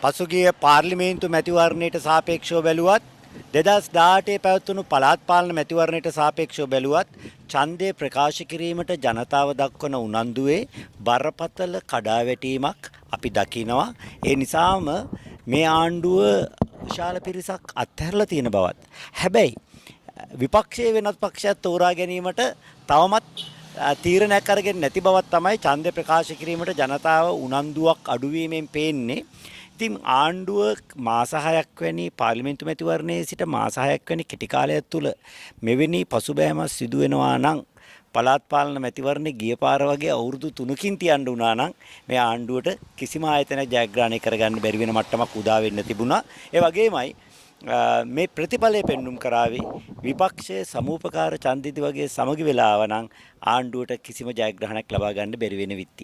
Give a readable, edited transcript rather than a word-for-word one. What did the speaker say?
පසුගිය පාර්ලිමේන්තු මැතිවරණයට සාපේක්ෂව බැලුවත් 2018 පැවැත්වුණු පළාත් පාලන මැතිවරණයට සාපේක්ෂව බැලුවත් ඡන්දය ප්‍රකාශ කිරීමට ජනතාව දක්වන උනන්දුවේ බරපතල කඩාවැටීමක් අපි දකිනවා. ඒ නිසාම මේ ආණ්ඩුව විශාල පිරිසක් අත්හැරලා තියෙන බවත්. හැබැයි විපක්ෂයේ වෙනත් පක්ෂයක් තෝරා ගැනීමට තවමත් තීරණයක් අරගෙන නැති බවක් තමයි ඡන්දය ප්‍රකාශ කිරීමට ජනතාව උනන්දුවක් අඩුවීමෙන් පේන්නේ. ඉතින් ආණ්ඩුව මාස 6ක් වැනි පාර්ලිමේන්තු මැතිවරණයේ සිට මාස 6ක් වැනි කෙටි කාලයක් තුළ මෙවැනි පසුබෑමක් සිදු වෙනවා නම් පළාත් පාලන මැතිවරණේ ගිය පාර වගේ අවුරුදු 3කින් තියන්න උනා නම් මේ ආණ්ඩුවට කිසිම ආයතනයක් ජයග්‍රහණය කරගන්න බැරි වෙන මට්ටමක් උදා වෙන්න තිබුණා. ඒ වගේමයි මේ ප්‍රතිඵලය පෙන්눔 කරાવી විපක්ෂයේ සමූපකාර ඡන්දිති වගේ සමගි වෙලාව නම් ආණ්ඩුවට කිසිම ජයග්‍රහණයක් ලබා ගන්න බැරි වෙන විත්තිය.